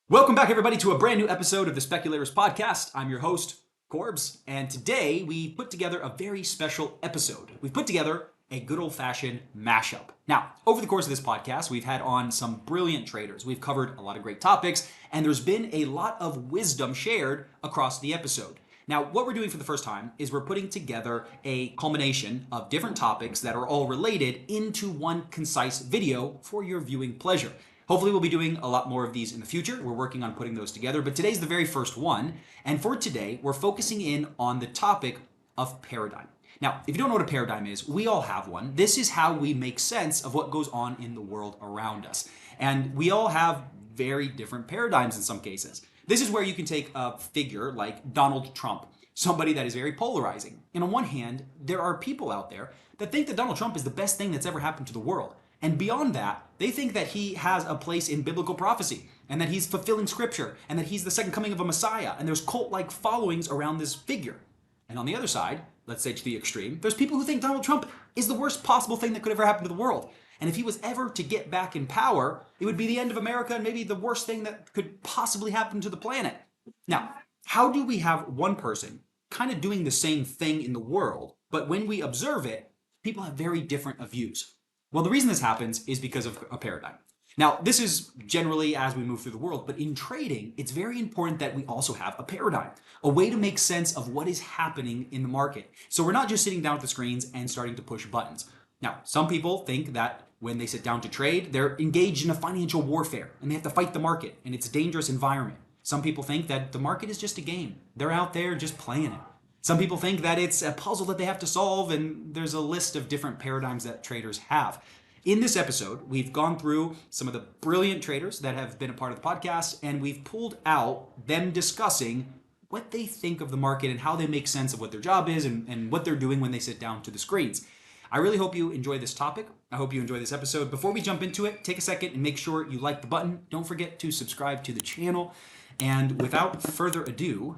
Welcome back, everybody, to a brand new episode of the Speculators Podcast. I'm your host, Corbs, and today we put together a very special episode. We've put together a good old-fashioned mashup. Now, over the course of this podcast, we've had on some brilliant traders. We've covered a lot of great topics, and there's been a lot of wisdom shared across the episode. Now, what we're doing for the first time is we're putting together a culmination of different topics that are all related into one concise video for your viewing pleasure. Hopefully we'll be doing a lot more of these in the future. We're working on putting those together, but today's the very first one. And for today, we're focusing in on the topic of paradigm. Now, if you don't know what a paradigm is, we all have one. This is how we make sense of what goes on in the world around us. And we all have very different paradigms in some cases. This is where you can take a figure like Donald Trump, somebody that is very polarizing. And on one hand, there are people out there that think that Donald Trump is the best thing that's ever happened to the world. And beyond that, they think that he has a place in biblical prophecy and that he's fulfilling scripture and that he's the second coming of a Messiah. And there's cult-like followings around this figure. And on the other side, let's say to the extreme, there's people who think Donald Trump is the worst possible thing that could ever happen to the world. And if he was ever to get back in power, it would be the end of America and maybe the worst thing that could possibly happen to the planet. Now, how do we have one person kind of doing the same thing in the world, but when we observe it, people have very different views? Well, the reason this happens is because of a paradigm. Now, this is generally as we move through the world, but in trading, it's very important that we also have a paradigm, a way to make sense of what is happening in the market. So we're not just sitting down at the screens and starting to push buttons. Now, some people think that when they sit down to trade, they're engaged in a financial warfare and they have to fight the market and it's a dangerous environment. Some people think that the market is just a game. They're out there just playing it. Some people think that it's a puzzle that they have to solve, and there's a list of different paradigms that traders have. In this episode, we've gone through some of the brilliant traders that have been a part of the podcast, and we've pulled out them discussing what they think of the market and how they make sense of what their job is and what they're doing when they sit down to the screens. I really hope you enjoy this topic. I hope you enjoy this episode. Before we jump into it, take a second and make sure you like the button. Don't forget to subscribe to the channel. And without further ado,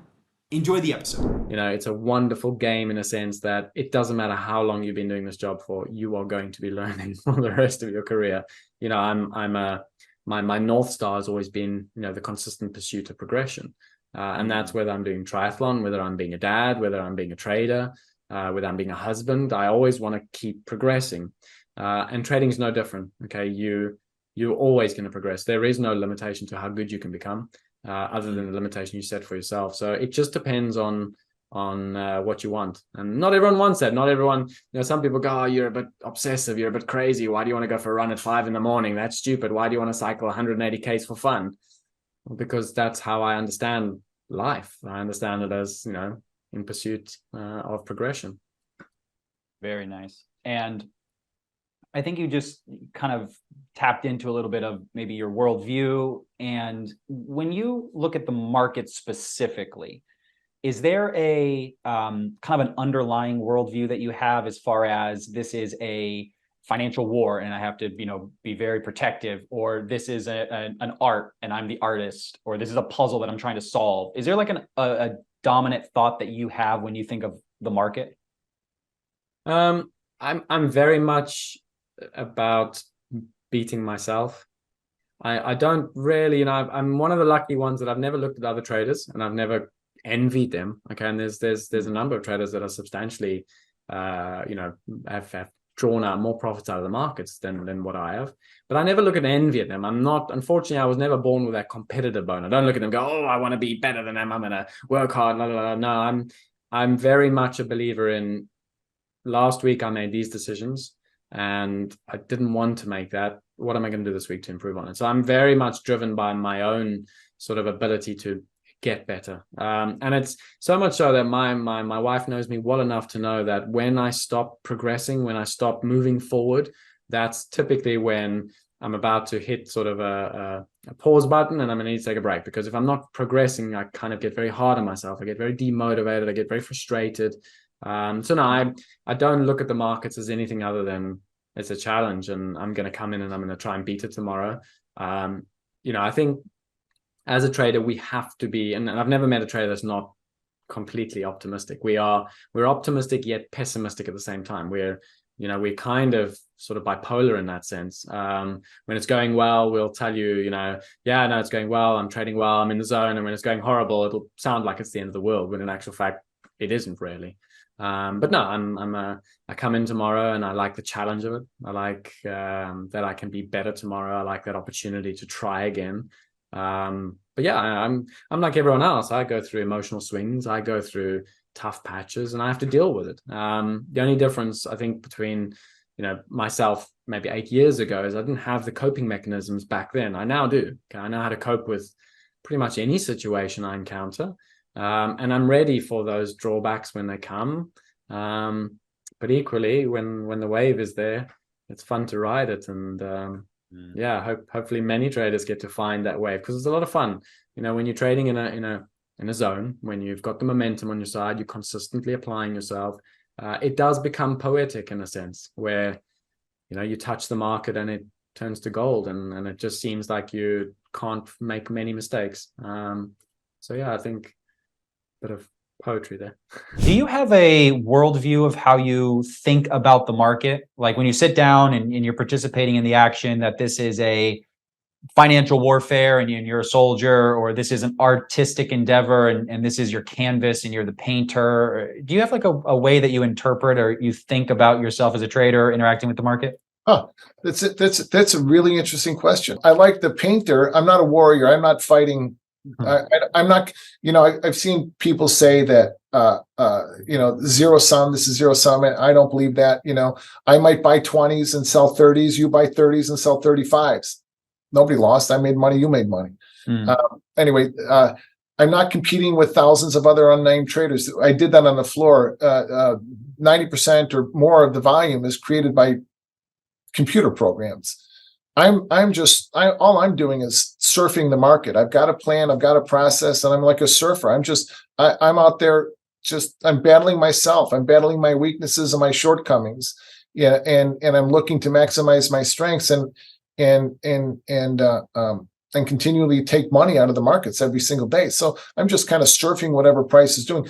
enjoy the episode. It's a wonderful game in a sense that it doesn't matter how long you've been doing this job for, you are going to be learning for the rest of your career. My North Star has always been, the consistent pursuit of progression. And that's whether I'm doing triathlon, whether I'm being a dad, whether I'm being a trader, whether I'm being a husband. I always want to keep progressing. And trading is no different. Okay. You're always going to progress. There is no limitation to how good you can become. Other than the limitation you set for yourself. So it just depends on what you want. And not everyone wants that. Not everyone, some people go, oh, you're a bit obsessive, you're a bit crazy. Why do you want to go for a run at 5 a.m? That's stupid. Why do you want to cycle 180 Ks for fun? Well, because that's how I understand life. I understand it as, in pursuit of progression. Very nice. And I think you just kind of tapped into a little bit of maybe your worldview. And when you look at the market specifically, is there a kind of an underlying worldview that you have as far as this is a financial war and I have to, be very protective, or this is an art and I'm the artist, or this is a puzzle that I'm trying to solve? Is there like a dominant thought that you have when you think of the market? I'm very much about beating myself. I don't really, I'm one of the lucky ones that I've never looked at other traders and I've never envied them. Okay. And there's a number of traders that are substantially, have drawn out more profits out of the markets than what I have. But I never look at envy at them. Unfortunately, I was never born with that competitor bone. I don't look at them and go, oh, I want to be better than them. I'm going to work hard. Blah, blah, blah. No, I'm very much a believer in last week I made these decisions and I didn't want to make that. What am I going to do this week to improve on it? So I'm very much driven by my own sort of ability to get better. And it's so much so that my wife knows me well enough to know that when I stop progressing, when I stop moving forward, that's typically when I'm about to hit sort of a pause button and I'm going to need to take a break. Because if I'm not progressing, I kind of get very hard on myself. I get very demotivated. I get very frustrated. So no, I don't look at the markets as anything other than it's a challenge and I'm going to come in and I'm going to try and beat it tomorrow. I think as a trader, we have to be, and I've never met a trader that's not completely optimistic. We're optimistic yet pessimistic at the same time. We're kind of sort of bipolar in that sense. When it's going well, we'll tell you, yeah, no, it's going well, I'm trading well, I'm in the zone. And when it's going horrible, it'll sound like it's the end of the world, when in actual fact, it isn't really. But no, I come in tomorrow and I like the challenge of it. I like that I can be better tomorrow. I like that opportunity to try again. But yeah, I'm like everyone else. I go through emotional swings. I go through tough patches, and I have to deal with it. The only difference I think between myself maybe 8 years ago is I didn't have the coping mechanisms back then. I now do. Okay? I know how to cope with pretty much any situation I encounter. And I'm ready for those drawbacks when they come. But equally, when the wave is there, it's fun to ride it. And yeah, hopefully many traders get to find that wave, because it's a lot of fun. When you're trading in a zone, when you've got the momentum on your side, you're consistently applying yourself. It does become poetic in a sense, where you touch the market and it turns to gold, and it just seems like you can't make many mistakes. So yeah, I think bit of poetry there. Do you have a worldview of how you think about the market? Like when you sit down and you're participating in the action, that this is a financial warfare and you're a soldier, or this is an artistic endeavor and this is your canvas and you're the painter? Do you have like a way that you interpret or you think about yourself as a trader interacting with the market? Oh, that's a really interesting question. I like the painter. I'm not a warrior. I'm not fighting. I'm not, I've seen people say that, zero sum, this is zero sum. And I don't believe that. I might buy 20s and sell 30s. You buy 30s and sell 35s. Nobody lost. I made money. You made money. Anyway, I'm not competing with thousands of other unnamed traders. I did that on the floor. 90% or more of the volume is created by computer programs. All I'm doing is surfing the market. I've got a plan, I've got a process, and I'm like a surfer. I'm out there I'm battling myself. I'm battling my weaknesses and my shortcomings. Yeah. And I'm looking to maximize my strengths and continually take money out of the markets every single day. So I'm just kind of surfing whatever price is doing.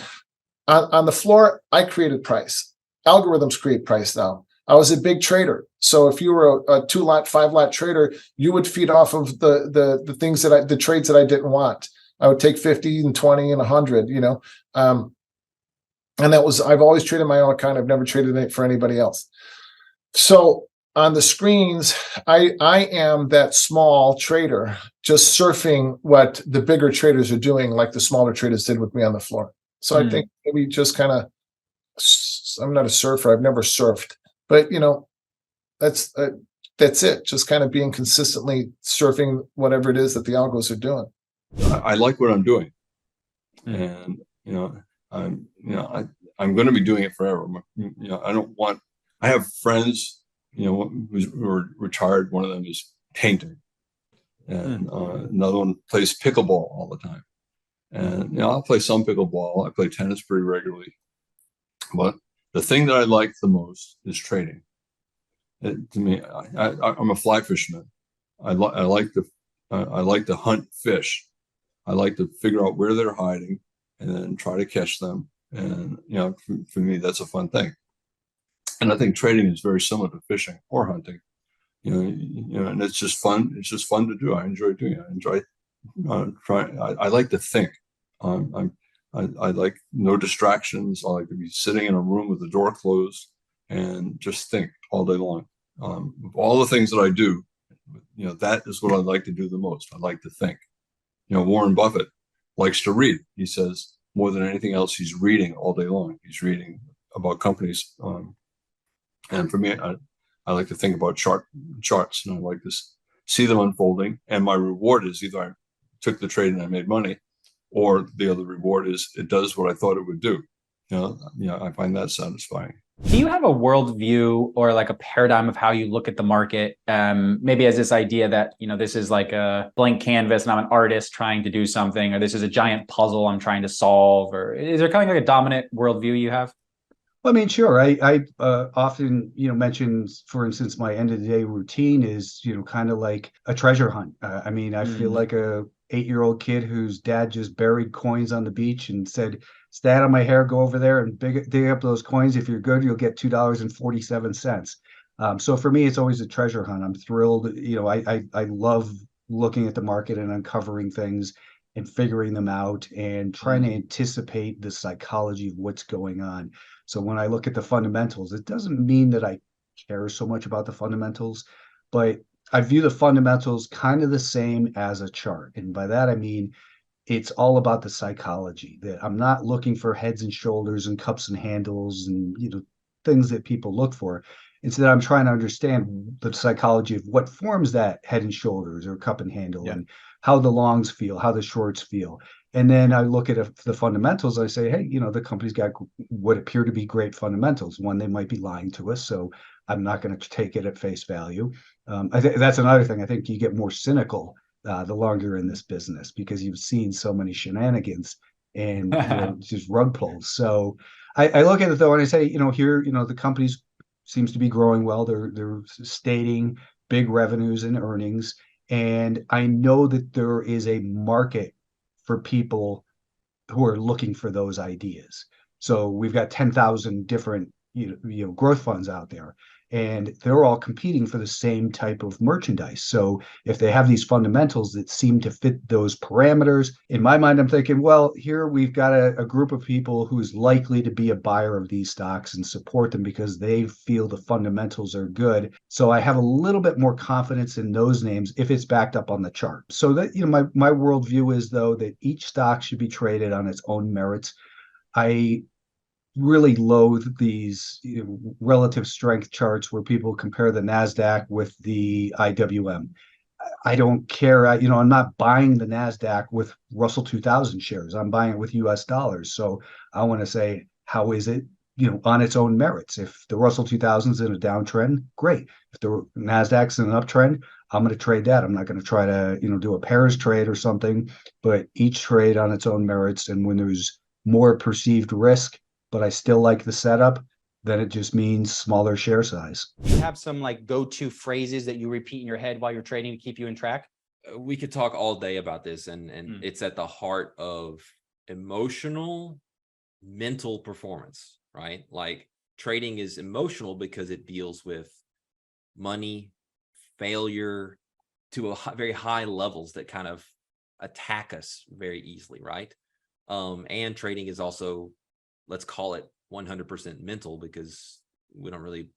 On the floor, I created price. Algorithms create price now. I was a big trader. So if you were a 2-lot, 5-lot trader, you would feed off of the things the trades that I didn't want. I would take 50 and 20 and 100, and I've always traded my own account. I've never traded it for anybody else. So on the screens, I am that small trader just surfing what the bigger traders are doing, like the smaller traders did with me on the floor. So I think maybe just kind of, I'm not a surfer. I've never surfed. But that's it. Just kind of being consistently surfing whatever it is that the algos are doing. I like what I'm doing, and I'm going to be doing it forever. I have friends, who are retired. One of them is painting, and another one plays pickleball all the time. And I'll play some pickleball. I play tennis pretty regularly, but the thing that I like the most is trading. To me, I'm a fly fisherman. I like to hunt fish. I like to figure out where they're hiding and then try to catch them. And for me, that's a fun thing. And I think trading is very similar to fishing or hunting. And it's just fun. It's just fun to do. I enjoy doing it. I enjoy trying. I like to think. I like no distractions. I like to be sitting in a room with the door closed and just think all day long. Of all the things that I do, that is what I like to do the most. I like to think. Warren Buffett likes to read. He says more than anything else, he's reading all day long. He's reading about companies. And for me, I like to think about charts, and I like to see them unfolding. And my reward is either I took the trade and I made money, or the other reward is it does what I thought it would do. I find that satisfying. Do you have a worldview or like a paradigm of how you look at the market? Maybe as this idea that, this is like a blank canvas and I'm an artist trying to do something, or this is a giant puzzle I'm trying to solve, or is there kind of like a dominant worldview you have? Well, I mean, sure. I often, mention, for instance, my end of the day routine is, kind of like a treasure hunt. I feel like a 8-year-old kid whose dad just buried coins on the beach and said, "Stay out of my hair, go over there and dig up those coins. If you're good, you'll get $2.47. So for me, it's always a treasure hunt. I'm thrilled. I love looking at the market and uncovering things and figuring them out and trying to anticipate the psychology of what's going on. So when I look at the fundamentals, it doesn't mean that I care so much about the fundamentals, but I view the fundamentals kind of the same as a chart. And by that, I mean, it's all about the psychology, that I'm not looking for heads and shoulders and cups and handles and, things that people look for. Instead, I'm trying to understand the psychology of what forms that head and shoulders or cup and handle, and how the longs feel, how the shorts feel. And then I look at the fundamentals. I say, hey, the company's got what appear to be great fundamentals. One, they might be lying to us, so I'm not going to take it at face value. I think that's another thing. I think you get more cynical the longer you're in this business, because you've seen so many shenanigans and just rug pulls. So I look at it though, and I say, here, the company's seems to be growing well. They're stating big revenues and earnings, and I know that there is a market for people who are looking for those ideas. So we've got 10,000 different growth funds out there, and they're all competing for the same type of merchandise. So if they have these fundamentals that seem to fit those parameters, in my mind, I'm thinking, well, here we've got a group of people who's likely to be a buyer of these stocks and support them because they feel the fundamentals are good. So I have a little bit more confidence in those names if it's backed up on the chart. So that, my worldview is, though, that each stock should be traded on its own merits. I really loathe these relative strength charts where people compare the NASDAQ with the IWM. I don't care. I'm not buying the NASDAQ with Russell 2000 shares. I'm buying it with US dollars. So I want to say, how is it, on its own merits? If the Russell 2000 is in a downtrend, great. If the NASDAQ's in an uptrend, I'm going to trade that. I'm not going to try to, do a pairs trade or something, but each trade on its own merits. And when there's more perceived risk, but I still like the setup, then it just means smaller share size. Do you have some like go-to phrases that you repeat in your head while you're trading to keep you in track? We could talk all day about this, and it's at the heart of emotional, mental performance, right? Like trading is emotional because it deals with money, failure to very high levels that kind of attack us very easily, right? And trading is also, let's call it 100% mental, because we don't really,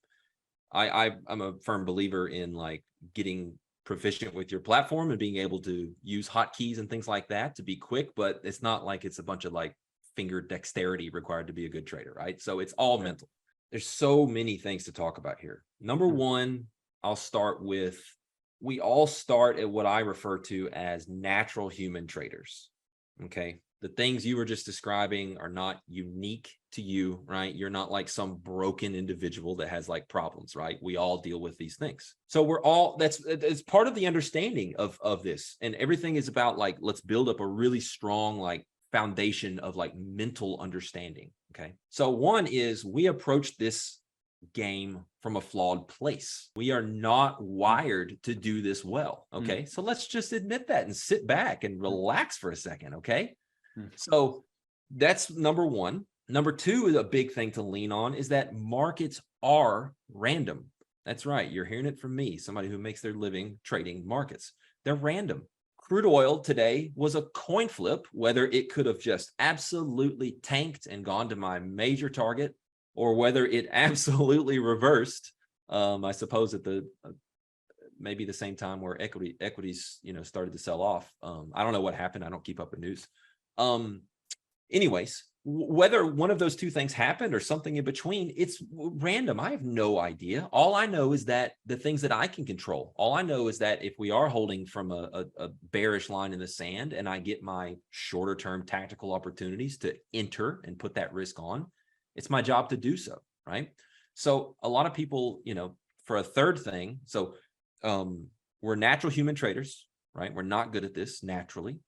I'm a firm believer in like getting proficient with your platform and being able to use hotkeys and things like that to be quick, but it's not like it's a bunch of like finger dexterity required to be a good trader, right? So it's all mental. There's so many things to talk about here. Number one, I'll start with, we all start at what I refer to as natural human traders, okay? The things you were just describing are not unique to you, right? You're not like some broken individual that has like problems, right? We all deal with these things. So we're all, it's part of the understanding of this. And everything is about like, let's build up a really strong like foundation of like mental understanding, okay? So one is, we approach this game from a flawed place. We are not wired to do this well, okay? So let's just admit that and sit back and relax for a second, okay? So that's number one. Number two is a big thing to lean on, is that markets are random. That's right. You're hearing it from me, somebody who makes their living trading markets. They're random. Crude oil today was a coin flip, whether it could have just absolutely tanked and gone to my major target, or whether it absolutely reversed. I suppose at the maybe the same time where equities, started to sell off. I don't know what happened. I don't keep up with news. Anyways, whether one of those two things happened or something in between, it's random. I have no idea. All I know is that the things that I can control, all I know is that if we are holding from a bearish line in the sand and I get my shorter term tactical opportunities to enter and put that risk on, it's my job to do so, right? So a lot of people, for a third thing, so we're natural human traders, right? We're not good at this naturally.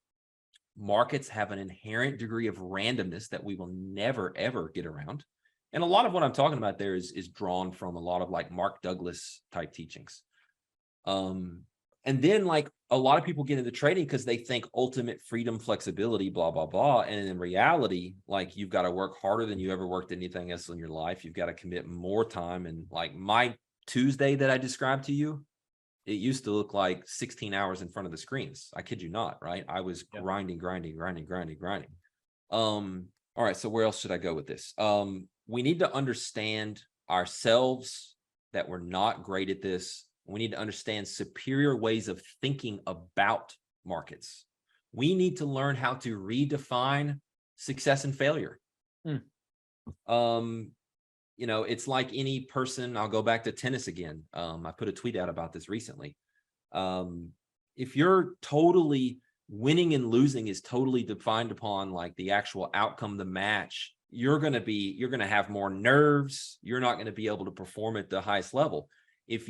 Markets have an inherent degree of randomness that we will never, ever get around. And a lot of what I'm talking about there is drawn from a lot of like Mark Douglas type teachings. And then like a lot of people get into trading because they think ultimate freedom, flexibility, blah, blah, blah. And in reality, like you've got to work harder than you ever worked anything else in your life. You've got to commit more time. And like my Tuesday that I described to you, it used to look like 16 hours in front of the screens. I kid you not, right? I was grinding. All right, so where else should I go with this? We need to understand ourselves, that we're not great at this. We need to understand superior ways of thinking about markets. We need to learn how to redefine success and failure. You know, it's like any person. I'll go back to tennis again. I put a tweet out about this recently. If you're totally winning and losing is totally defined upon like the actual outcome of the match, you're going to have more nerves. You're not going to be able to perform at the highest level. If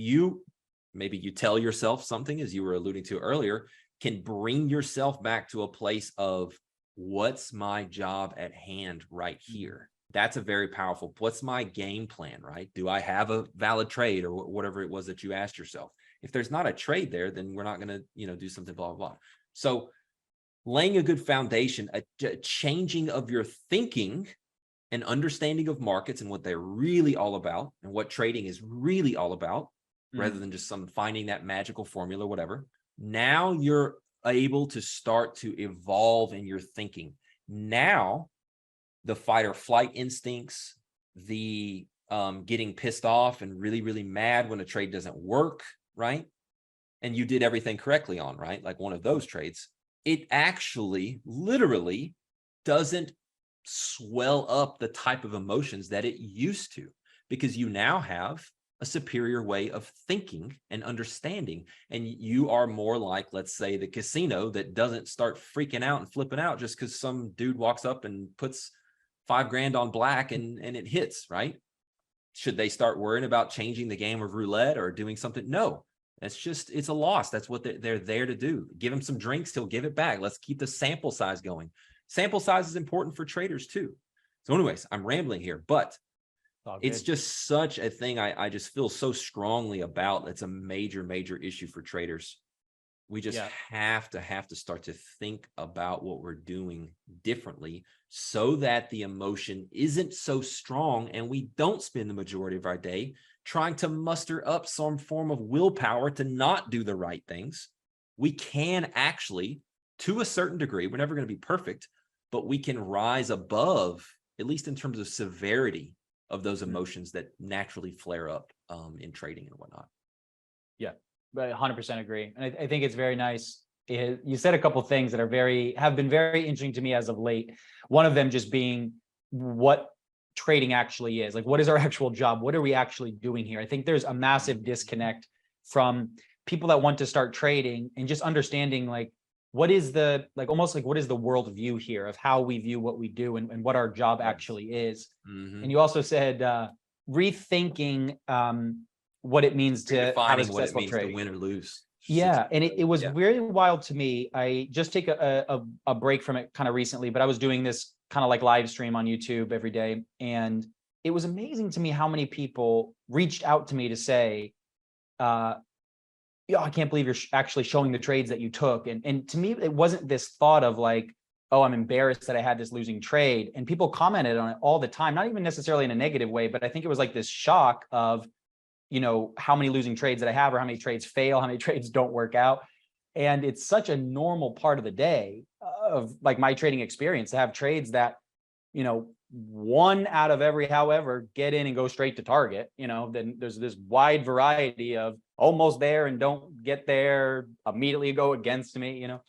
maybe you tell yourself something, as you were alluding to earlier, can bring yourself back to a place of, what's my job at hand right here? That's a very powerful, what's my game plan, right? Do I have a valid trade, or whatever it was that you asked yourself? If there's not a trade there, then we're not going to, do something, blah, blah, blah. So laying a good foundation, a changing of your thinking and understanding of markets and what they're really all about and what trading is really all about, rather than just finding that magical formula, whatever. Now you're able to start to evolve in your thinking. Now the fight or flight instincts, the getting pissed off and really, really mad when a trade doesn't work, right? And you did everything correctly on, right? Like one of those trades, it actually literally doesn't swell up the type of emotions that it used to, because you now have a superior way of thinking and understanding. And you are more like, let's say, the casino that doesn't start freaking out and flipping out just because some dude walks up and puts $5,000 on black and it hits, right? Should they start worrying about changing the game of roulette or doing something? No, it's a loss. That's what they're there to do. Give him some drinks, he'll give it back. Let's keep the sample size going. Sample size is important for traders too. So anyways, I'm rambling here, but it's just such a thing I just feel so strongly about. It's a major, major issue for traders. We just have to start to think about what we're doing differently, so that the emotion isn't so strong and we don't spend the majority of our day trying to muster up some form of willpower to not do the right things. We can actually, to a certain degree, we're never going to be perfect, but we can rise above, at least in terms of severity, of those emotions that naturally flare up in trading and whatnot. Yeah, but 100% agree. And I think it's very nice. You said a couple of things that have been very interesting to me as of late. One of them just being what trading actually is. Like, what is our actual job? What are we actually doing here? I think there's a massive disconnect from people that want to start trading and just understanding like, what is the, like, almost like, what is the worldview here of how we view what we do and what our job actually is. And you also said rethinking what it means to have a successful trade, to win or lose. Yeah, and it was very wild to me. I just take a break from it kind of recently, but I was doing this kind of like live stream on YouTube every day, and it was amazing to me how many people reached out to me to say, I can't believe you're actually showing the trades that you took. And to me, it wasn't this thought of like, oh, I'm embarrassed that I had this losing trade. And people commented on it all the time, not even necessarily in a negative way, but I think it was like this shock of, how many losing trades that I have, or how many trades fail, how many trades don't work out. And it's such a normal part of the day of like my trading experience to have trades that, one out of every however get in and go straight to target. Then there's this wide variety of almost there and don't get there, immediately go against me. And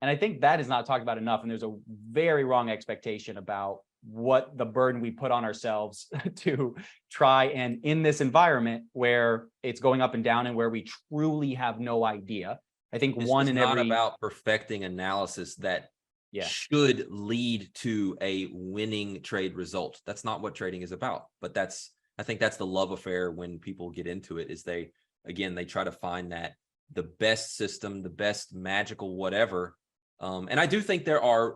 I think that is not talked about enough. And there's a very wrong expectation about what the burden we put on ourselves to try and, in this environment where it's going up and down and where we truly have no idea. I think it's not about perfecting analysis that should lead to a winning trade result. That's not what trading is about. But I think that's the love affair when people get into it, is they try to find that the best system, the best magical whatever. And I do think there are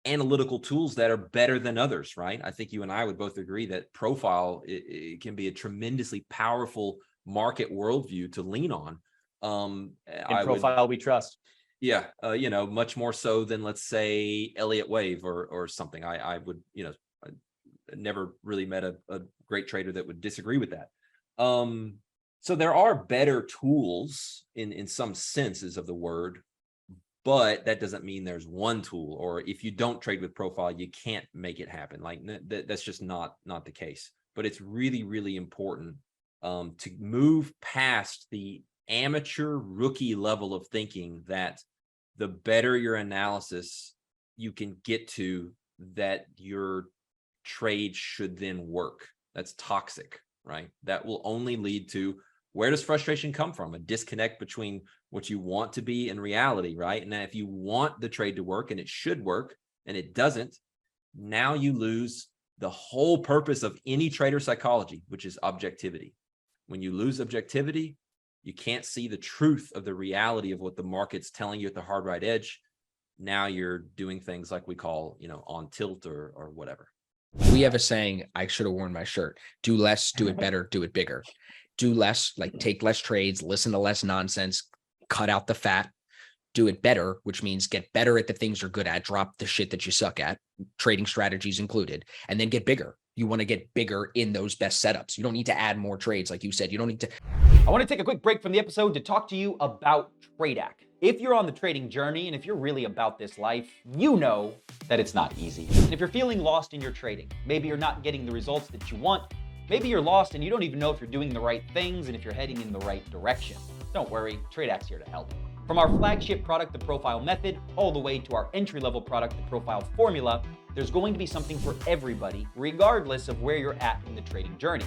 analytical tools that are better than others, right? I think you and I would both agree that profile it can be a tremendously powerful market worldview to lean on. Profile we trust. Yeah, much more so than, let's say, Elliott Wave or something. I would, I never really met a great trader that would disagree with that. So there are better tools in some senses of the word, but that doesn't mean there's one tool, or if you don't trade with profile, you can't make it happen. Like that's just not the case. But it's really, really important to move past the amateur rookie level of thinking that the better your analysis you can get to, that your trade should then work. That's toxic, right? That will only lead to, where does frustration come from? A disconnect between what you want to be and reality, right? And if you want the trade to work, and it should work, and it doesn't, now you lose the whole purpose of any trader psychology, which is objectivity. When you lose objectivity, you can't see the truth of the reality of what the market's telling you at the hard right edge. Now you're doing things like we call, on tilt or whatever. We have a saying, I should have worn my shirt: do less, do it better, do it bigger. Do less, like take less trades, listen to less nonsense, cut out the fat. Do it better, which means get better at the things you're good at, drop the shit that you suck at, trading strategies included, and then get bigger. You want to get bigger in those best setups. You don't need to add more trades. Like you said, you don't need to. I want to take a quick break from the episode to talk to you about TradeAct. If you're on the trading journey, and if you're really about this life, you know that it's not easy. And if you're feeling lost in your trading, maybe you're not getting the results that you want, maybe you're lost and you don't even know if you're doing the right things and if you're heading in the right direction. Don't worry, TradeAct's here to help. From our flagship product, the Profile Method, all the way to our entry-level product, the Profile Formula, there's going to be something for everybody, regardless of where you're at in the trading journey.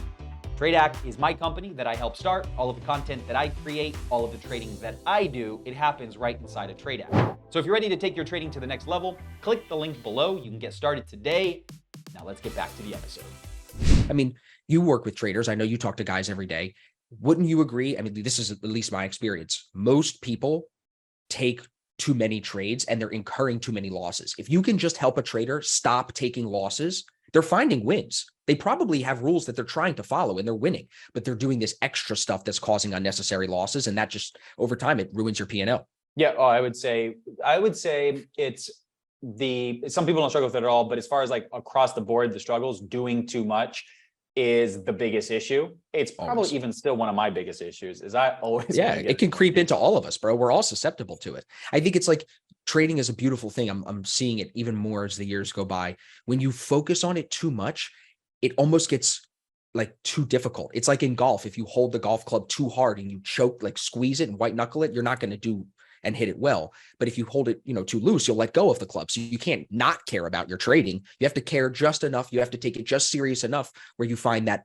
TradeAct is my company that I help start. All of the content that I create, all of the trading that I do, it happens right inside of TradeAct. So if you're ready to take your trading to the next level, click the link below. You can get started today. Now let's get back to the episode. I mean, you work with traders. I know you talk to guys every day. Wouldn't you agree? I mean, this is at least my experience. Most people take too many trades and they're incurring too many losses. If you can just help a trader stop taking losses, they're finding wins. They probably have rules that they're trying to follow and they're winning, but they're doing this extra stuff that's causing unnecessary losses. And that just, over time, it ruins your P&L. Yeah, I would say it's some people don't struggle with it at all, but as far as like across the board, the struggles, doing too much is the biggest issue. It's probably Always. Even still one of my biggest issues is I always. Yeah, it can creep into all of us, bro. We're all susceptible to it. I think it's like trading is a beautiful thing. I'm seeing it even more as the years go by. When you focus on it too much, it almost gets like too difficult. It's like in golf. If you hold the golf club too hard and you choke, like squeeze it and white knuckle it, you're not going to do and hit it well. But if you hold it, too loose, you'll let go of the club. So you can't not care about your trading. You have to care just enough. You have to take it just serious enough where you find that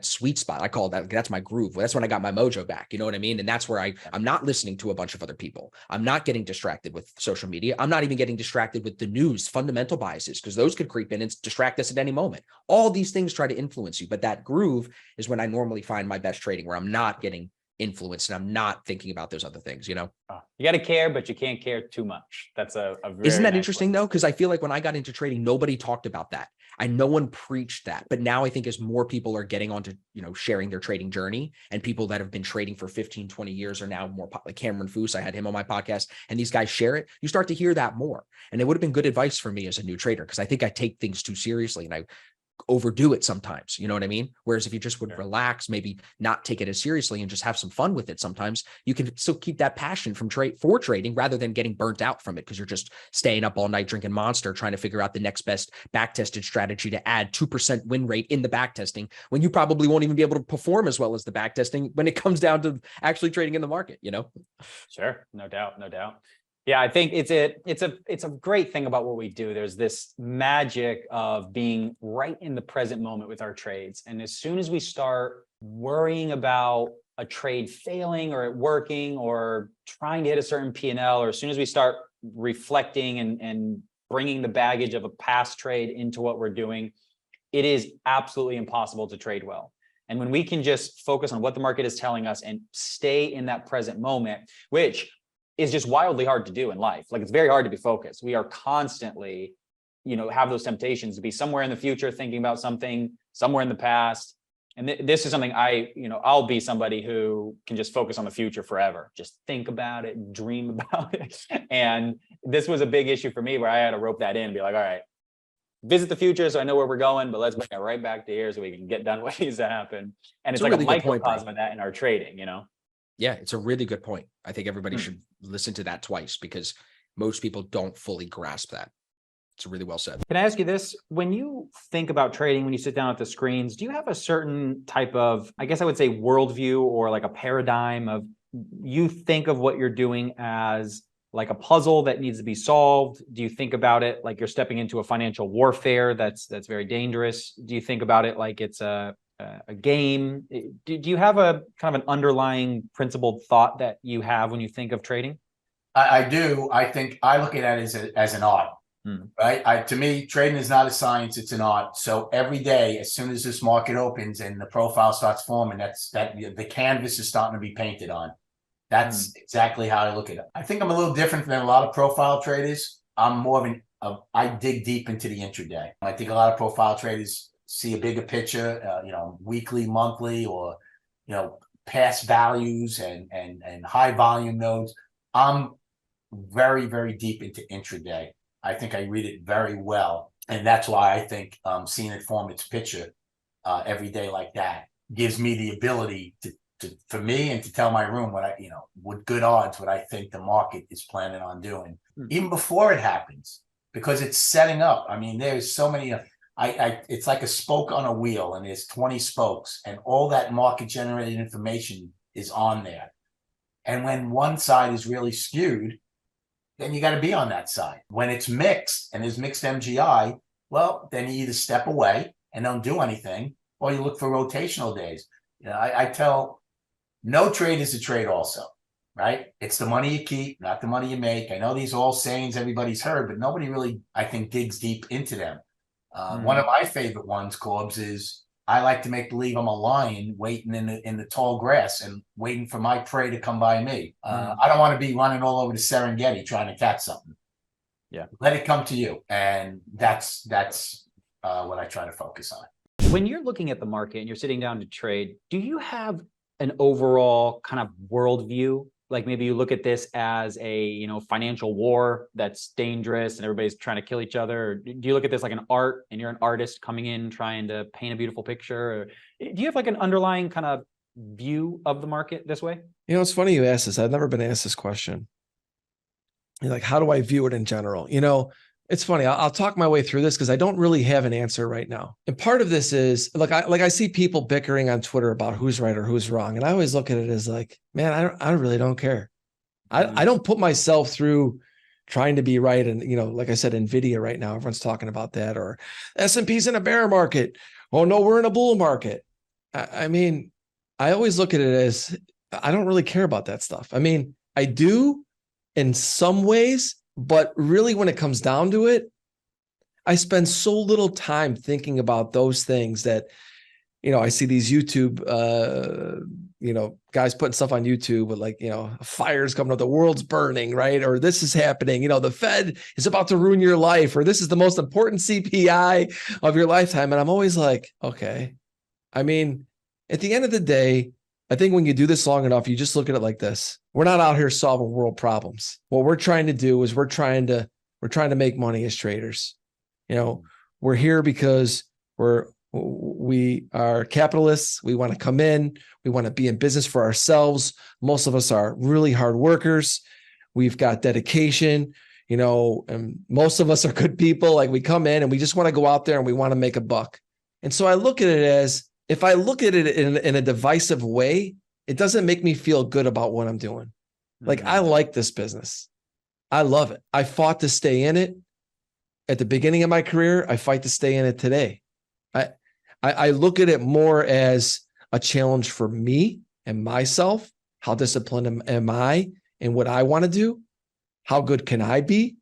sweet spot. I call that's my groove. That's when I got my mojo back. You know what I mean? And that's where I'm not listening to a bunch of other people. I'm not getting distracted with social media. I'm not even getting distracted with the news, fundamental biases, because those could creep in and distract us at any moment. All these things try to influence you. But that groove is when I normally find my best trading, where I'm not getting influenced and I'm not thinking about those other things, You got to care, but you can't care too much. That's a very Isn't that nice interesting though? Because I feel like when I got into trading, nobody talked about that. No one preached that. But now I think as more people are getting onto, sharing their trading journey, and people that have been trading for 15, 20 years are now more like Cameron Foose. I had him on my podcast, and these guys share it. You start to hear that more. And it would have been good advice for me as a new trader, because I think I take things too seriously and I overdo it sometimes. You know what I mean? Whereas if you just would relax, maybe not take it as seriously and just have some fun with it, sometimes you can still keep that passion for trading rather than getting burnt out from it because you're just staying up all night drinking Monster trying to figure out the next best backtested strategy to add 2% win rate in the backtesting, when you probably won't even be able to perform as well as the backtesting when it comes down to actually trading in the market, Sure, no doubt. Yeah, I think it's a great thing about what we do. There's this magic of being right in the present moment with our trades. And as soon as we start worrying about a trade failing or it working or trying to hit a certain P&L, or as soon as we start reflecting and bringing the baggage of a past trade into what we're doing, it is absolutely impossible to trade well. And when we can just focus on what the market is telling us and stay in that present moment, which is just wildly hard to do in life. Like, it's very hard to be focused. We are constantly, have those temptations to be somewhere in the future, thinking about something somewhere in the past. And this is something I'll be somebody who can just focus on the future forever. Just think about it, dream about it. And this was a big issue for me where I had to rope that in and be like, all right, visit the future so I know where we're going, but let's bring it right back to here so we can get done what needs to happen. And it's a like really a good point, bro. microcosm of that in our trading, you know? Yeah, it's a really good point. I think everybody should listen to that twice because most people don't fully grasp that. It's really well said. Can I ask you this? When you think about trading, when you sit down at the screens, do you have a certain type of, I guess I would say worldview or like a paradigm of, you think of what you're doing as like a puzzle that needs to be solved? Do you think about it like you're stepping into a financial warfare that's very dangerous? Do you think about it like it's a game? Do you have a kind of an underlying principled thought that you have when you think of trading? I do. I think I look at it as an art, right? To me, trading is not a science; it's an art. So every day, as soon as this market opens and the profile starts forming, the canvas is starting to be painted on. That's exactly how I look at it. I think I'm a little different than a lot of profile traders. I'm more of I dig deep into the intraday. I think a lot of profile traders see a bigger picture, weekly, monthly, or past values and high volume nodes. I'm very, very deep into intraday. I think I read it very well, and that's why I think seeing it form its picture every day like that gives me the ability for me and to tell my room what with good odds what I think the market is planning on doing even before it happens, because it's setting up. I mean, there's so many. It's like a spoke on a wheel, and there's 20 spokes, and all that market generated information is on there. And when one side is really skewed, then you got to be on that side. When it's mixed and there's mixed MGI, well, then you either step away and don't do anything, or you look for rotational days. I tell no trade is a trade also, right? It's the money you keep, not the money you make. I know these are all sayings everybody's heard, but nobody really, I think, digs deep into them. One of my favorite ones, Corbs, is I like to make believe I'm a lion waiting in the tall grass and waiting for my prey to come by me. I don't want to be running all over the Serengeti trying to catch something. Yeah, let it come to you, and that's what I try to focus on. When you're looking at the market and you're sitting down to trade, do you have an overall kind of worldview? Like maybe you look at this as a financial war that's dangerous and everybody's trying to kill each other. Or do you look at this like an art and you're an artist coming in trying to paint a beautiful picture? Or do you have like an underlying kind of view of the market this way? It's funny you asked this. I've never been asked this question. Like, how do I view it in general? It's funny. I'll talk my way through this because I don't really have an answer right now. And part of this is I see people bickering on Twitter about who's right or who's wrong. And I always look at it as like, man, I really don't care. I don't put myself through trying to be right. And, like I said, NVIDIA right now, everyone's talking about that, or S&P's in a bear market. Oh no, we're in a bull market. I mean, I always look at it as, I don't really care about that stuff. I mean, I do in some ways, but really, when it comes down to it, I spend so little time thinking about those things that, I see these YouTube, guys putting stuff on YouTube with like, fire's coming up, the world's burning, right? Or this is happening, the Fed is about to ruin your life, or this is the most important CPI of your lifetime. And I'm always like, okay. I mean, at the end of the day, I think when you do this long enough, you just look at it like this. We're not out here solving world problems. What we're trying to do is we're trying to make money as traders. We're here because we are capitalists. We want to come in. We want to be in business for ourselves. Most of us are really hard workers. We've got dedication, and most of us are good people. Like we come in and we just want to go out there and we want to make a buck. And so I look at it as, if I look at it in a divisive way, it doesn't make me feel good about what I'm doing. Like, I like this business. I love it. I fought to stay in it at the beginning of my career. I fight to stay in it today. I look at it more as a challenge for me and myself. How disciplined am I in what I want to do? How good can I be?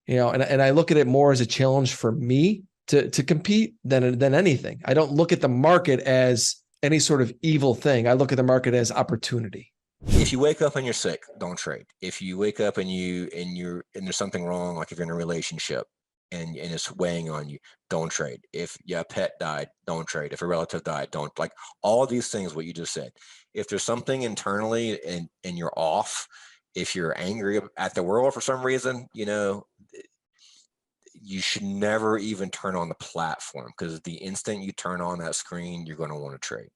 And I look at it more as a challenge for me to compete than anything. I don't look at the market as any sort of evil thing. I look at the market as opportunity. If you wake up and you're sick, don't trade. If you wake up and there's something wrong, like if you're in a relationship and it's weighing on you, don't trade. If your pet died, don't trade. If a relative died, don't. Like all these things, what you just said. If there's something internally and you're off, if you're angry at the world for some reason, you should never even turn on the platform, because the instant you turn on that screen, you're going to want to trade.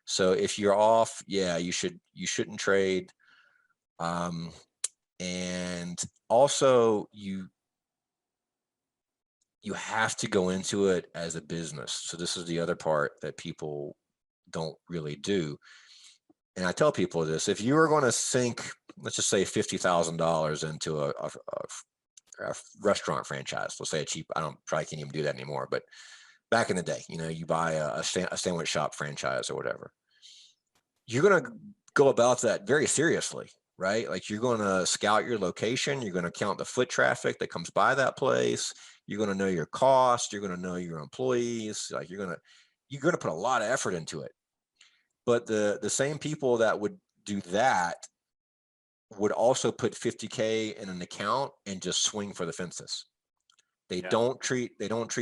So if you're off, yeah, you shouldn't trade. And also you have to go into it as a business. So this is the other part that people don't really do. And I tell people this: if you were going to sink, let's just say $50,000 into a restaurant franchise, let's say probably can't even do that anymore, but back in the day, you buy a sandwich shop franchise or whatever, you're going to go about that very seriously, right? Like, you're going to scout your location, you're going to count the foot traffic that comes by that place, you're going to know your cost, you're going to know your employees, like you're going to put a lot of effort into it. But the same people that would do that would also put 50K in an account and just swing for the fences. They don't treat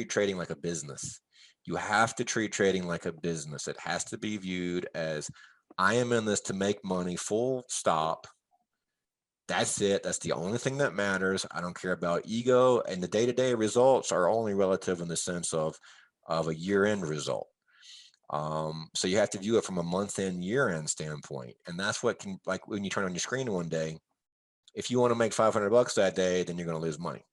trading like a business. You have to treat trading like a business. It has to be viewed as, I am in this to make money, full stop. That's it. That's the only thing that matters. I don't care about ego, and the day-to-day results are only relative in the sense of a year-end result. So you have to view it from a month-end, year-end standpoint. And that's what can, like, when you turn on your screen one day, if you want to make $500 that day, then you're going to lose money.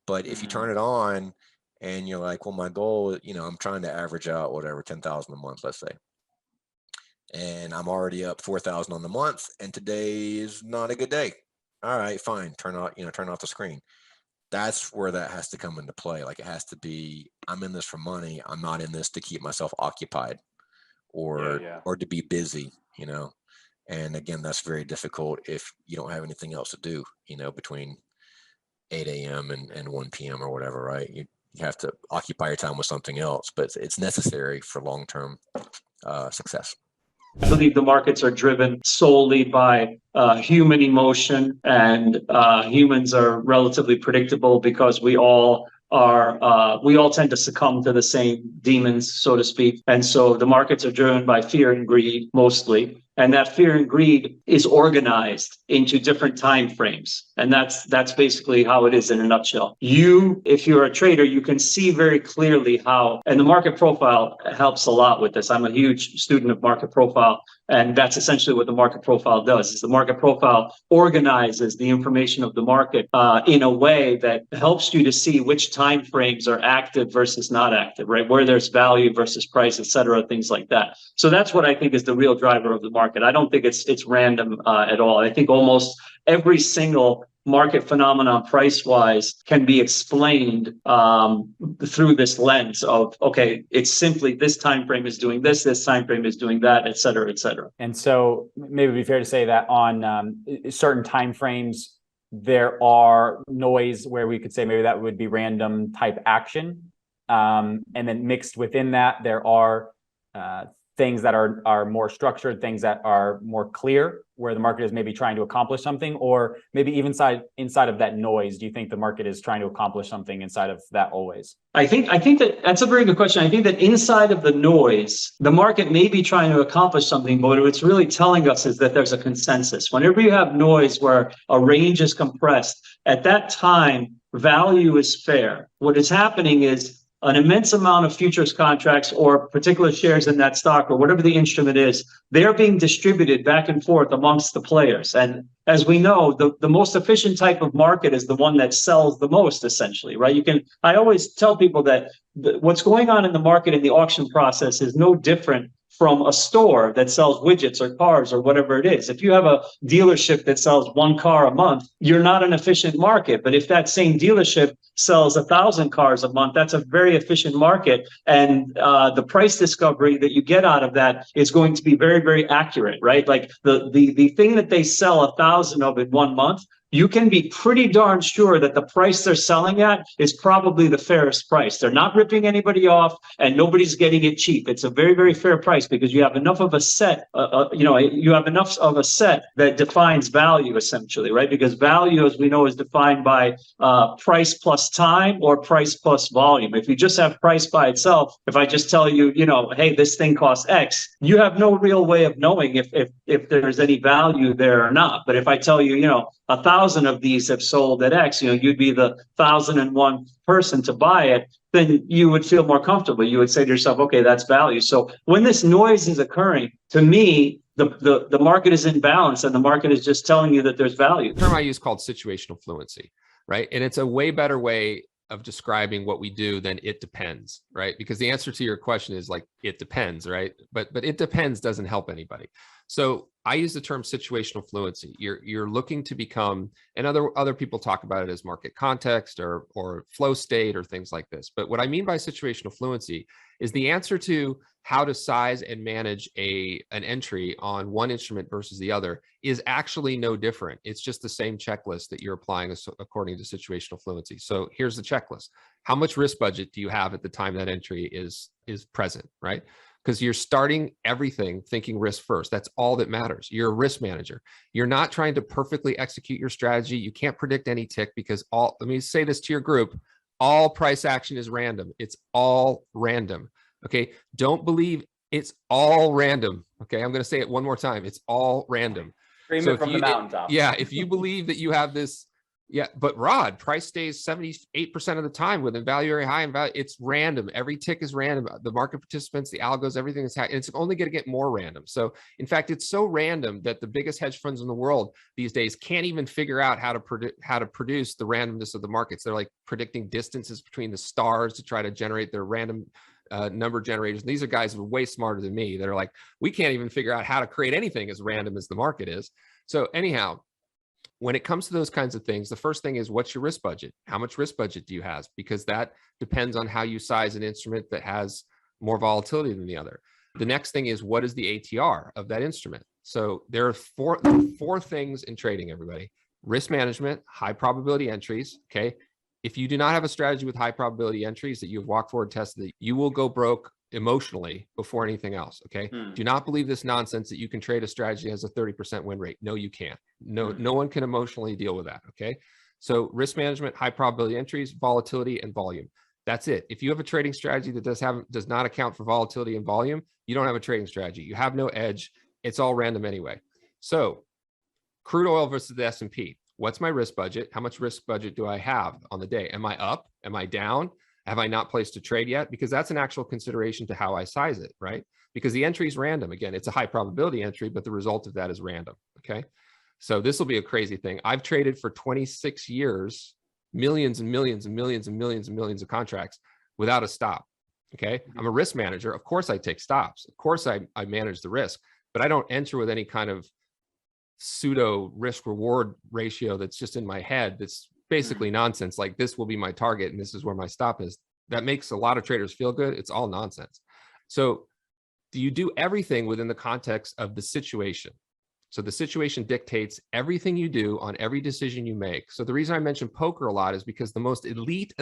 But if you turn it on and you're like, well, my goal, I'm trying to average out whatever, 10,000 a month, let's say, and I'm already up 4,000 on the month, and today is not a good day. All right, fine. Turn off the screen. That's where that has to come into play. Like, it has to be, I'm in this for money. I'm not in this to keep myself occupied or to be busy, And again, that's very difficult if you don't have anything else to do, between 8 a.m. and 1 p.m. or whatever, right? You have to occupy your time with something else, but it's necessary for long-term success. I believe the markets are driven solely by human emotion, and humans are relatively predictable because we all tend to succumb to the same demons, so to speak. And so the markets are driven by fear and greed mostly. And that fear and greed is organized into different time frames. And that's basically how it is in a nutshell. If you're a trader, you can see very clearly how, and the market profile helps a lot with this. I'm a huge student of market profile. And that's essentially what the market profile does, is the market profile organizes the information of the market in a way that helps you to see which time frames are active versus not active, right? Where there's value versus price, et cetera, things like that. So that's what I think is the real driver of the market. I don't think it's random at all. I think almost every single market phenomenon price-wise can be explained through this lens of, okay, it's simply this time frame is doing this time frame is doing that, et cetera, et cetera. And so maybe it'd be fair to say that on certain time frames, there are noise where we could say maybe that would be random type action. And then mixed within that, there are things that are more structured, things that are more clear, where the market is maybe trying to accomplish something, or maybe even inside of that noise, do you think the market is trying to accomplish something inside of that always? I think that's a very good question. I think that inside of the noise, the market may be trying to accomplish something, but what it's really telling us is that there's a consensus. Whenever you have noise where a range is compressed, at that time, value is fair. What is happening is an immense amount of futures contracts or particular shares in that stock or whatever the instrument is, they're being distributed back and forth amongst the players. And as we know, the most efficient type of market is the one that sells the most, essentially, right? I always tell people that what's going on in the market in the auction process is no different from a store that sells widgets or cars or whatever it is. If you have a dealership that sells one car a month, you're not an efficient market. But if that same dealership sells 1,000 cars a month, that's a very efficient market. And the price discovery that you get out of that is going to be very, very accurate, right? Like the thing that they sell 1,000 of in 1 month, you can be pretty darn sure that the price they're selling at is probably the fairest price. They're not ripping anybody off and nobody's getting it cheap. It's a very, very fair price because you have enough of a set, you have enough of a set that defines value essentially, right? Because value, as we know, is defined by price plus time or price plus volume. If you just have price by itself, if I just tell you, hey, this thing costs X, you have no real way of knowing if there's any value there or not. But if I tell you, 1,000 1,000 of these have sold at X, you'd be the 1,001 person to buy it, then you would feel more comfortable. You would say to yourself, okay, that's value. So when this noise is occurring, to me, the market is in balance, and the market is just telling you that there's value. The term I use called situational fluency, right? And it's a way better way of describing what we do than it depends, right? Because the answer to your question is like, it depends, right? But it depends doesn't help anybody. So I use the term situational fluency. You're looking to become, and other people talk about it as market context or flow state or things like this. But what I mean by situational fluency is the answer to how to size and manage an entry on one instrument versus the other is actually no different. It's just the same checklist that you're applying according to situational fluency. So here's the checklist. How much risk budget do you have at the time that entry is present, right? Because you're starting everything thinking risk first. That's all that matters. You're a risk manager. You're not trying to perfectly execute your strategy. You can't predict any tick because let me say this to your group, all price action is random. It's all random. Okay. Don't believe it's all random. Okay. I'm going to say it one more time. It's all random. Scream it from the mountaintop. Yeah. If you believe that you have this, yeah, but Rod, price stays 78% of the time within value area high and value. It's random. Every tick is random. The market participants, the algos, everything is it's only going to get more random. So in fact, it's so random that the biggest hedge funds in the world these days can't even figure out how to produce the randomness of the markets. They're like predicting distances between the stars to try to generate their random number generators. And these are guys who are way smarter than me. They're like, we can't even figure out how to create anything as random as the market is. So anyhow, when it comes to those kinds of things, the first thing is, what's your risk budget? How much risk budget do you have? Because that depends on how you size an instrument that has more volatility than the other. The next thing is, what is the ATR of that instrument? So there are four things in trading, everybody. Risk management, high probability entries, okay? If you do not have a strategy with high probability entries that you've walked forward, tested, you will go broke emotionally before anything else. Okay. Do not believe this nonsense that you can trade a strategy that has a 30% win rate. No, you can't. No one can emotionally deal with that. Okay. So risk management, high probability entries, volatility, and volume. That's it. If you have a trading strategy that does not account for volatility and volume, you don't have a trading strategy. You have no edge. It's all random anyway. So crude oil versus the S&P. What's my risk budget? How much risk budget do I have on the day? Am I up? Am I down? Have I not placed a trade yet? Because that's an actual consideration to how I size it, right? Because the entry is random. Again, it's a high probability entry, but the result of that is random, okay? So this will be a crazy thing. I've traded for 26 years, millions and millions and millions and millions and millions of contracts without a stop, okay? I'm a risk manager. Of course I take stops. Of course I manage the risk, but I don't enter with any kind of pseudo risk reward ratio that's just in my head. That's basically nonsense. Like, this will be my target and this is where my stop is. That makes a lot of traders feel good. It's all nonsense. So do you do everything within the context of the situation? So the situation dictates everything you do on every decision you make. So the reason I mention poker a lot is because the most elite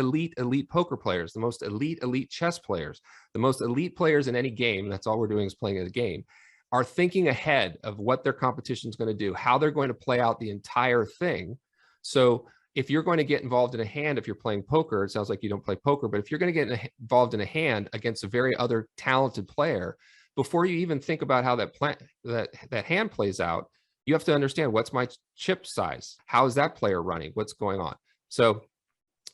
poker players, the most elite chess players, the most elite players in any game, that's all we're doing is playing a game, are thinking ahead of what their competition is going to do, how they're going to play out the entire thing. So if you're going to get involved in a hand, if you're playing poker, it sounds like you don't play poker, but if you're going to get involved in a hand against a very other talented player, before you even think about how that hand plays out, you have to understand, what's my chip size? How is that player running? What's going on? So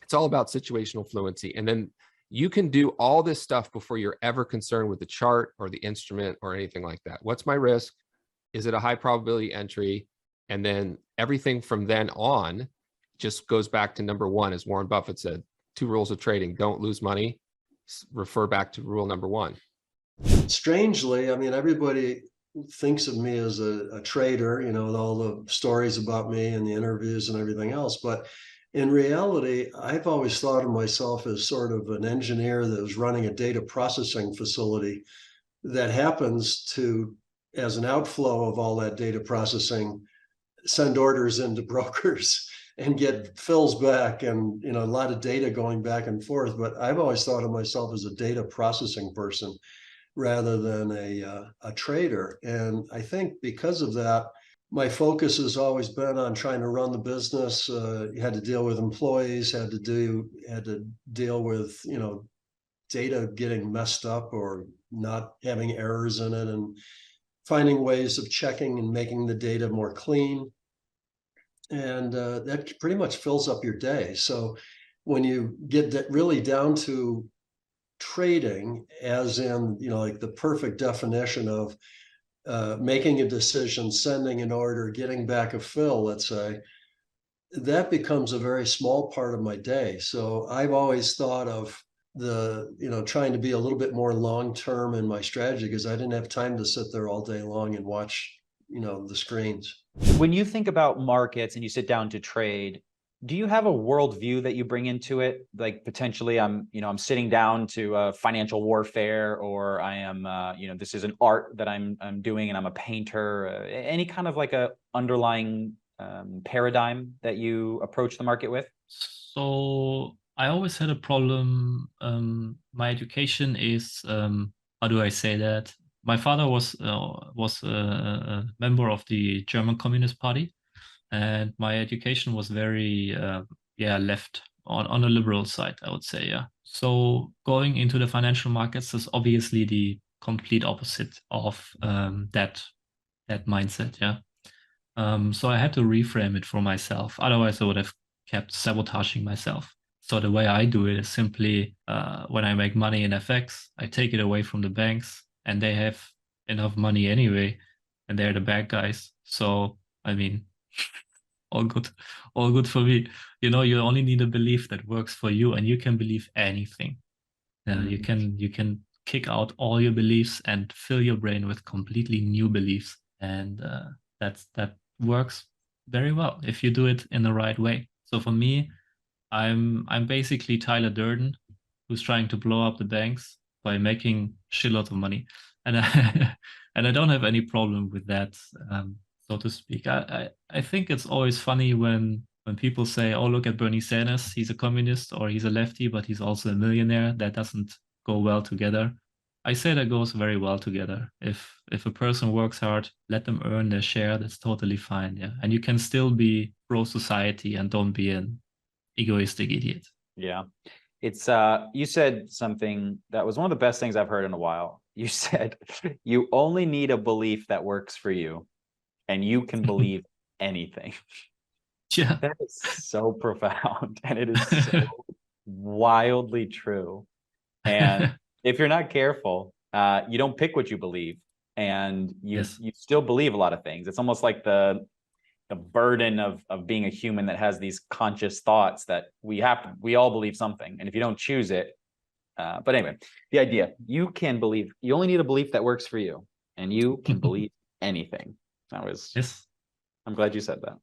it's all about situational fluency. And then you can do all this stuff before you're ever concerned with the chart or the instrument or anything like that. What's my risk? Is it a high probability entry? And then everything from then on just goes back to number one, as Warren Buffett said, 2 rules of trading: don't lose money. Refer back to rule number 1. Strangely, I mean, everybody thinks of me as a trader, you know, with all the stories about me and the interviews and everything else. But in reality, I've always thought of myself as sort of an engineer that was running a data processing facility that happens to, as an outflow of all that data processing, send orders into brokers and get fills back, and, you know, a lot of data going back and forth. But I've always thought of myself as a data processing person rather than a trader. And I think because of that, my focus has always been on trying to run the business. You had to deal with employees, had to deal with, you know, data getting messed up or not having errors in it, and finding ways of checking and making the data more clean. and that pretty much fills up your day. So when you get really down to trading, as in, like the perfect definition of making a decision, sending an order, getting back a fill, let's say, that becomes a very small part of my day. So I've always thought of trying to be a little bit more long-term in my strategy, because I didn't have time to sit there all day long and watch, the screens. When you think about markets and you sit down to trade, do you have a worldview that you bring into it? Like potentially I'm sitting down to financial warfare, or I am, this is an art that I'm doing and I'm a painter, any kind of like a underlying paradigm that you approach the market with? So I always had a problem. My education is, how do I say that? My father was a member of the German Communist Party, and my education was very left on the liberal side, I would say. Yeah. So going into the financial markets is obviously the complete opposite of that mindset. Yeah. So I had to reframe it for myself. Otherwise, I would have kept sabotaging myself. So the way I do it is simply when I make money in FX, I take it away from the banks, and they have enough money anyway, and they're the bad guys. So I mean, all good for me. You only need a belief that works for you, and you can believe anything. You can kick out all your beliefs and fill your brain with completely new beliefs, and that works very well if you do it in the right way. So for me, I'm basically Tyler Durden, who's trying to blow up the banks by making shitloads of money, and I don't have any problem with that, so to speak. I think it's always funny when people say, "Oh, look at Bernie Sanders. He's a communist or he's a lefty, but he's also a millionaire." That doesn't go well together. I say that goes very well together. If a person works hard, let them earn their share. That's totally fine. Yeah, and you can still be pro society and don't be an egoistic idiot. Yeah. It's you said something that was one of the best things I've heard in a while. You said you only need a belief that works for you, and you can believe anything. Yeah. That is so profound, and it is so wildly true. And if you're not careful, you don't pick what you believe, and you still believe a lot of things. It's almost like the burden of being a human that has these conscious thoughts that we all believe something, and if you don't choose it, but anyway, the idea, you only need a belief that works for you, and you can believe anything. I'm glad you said that.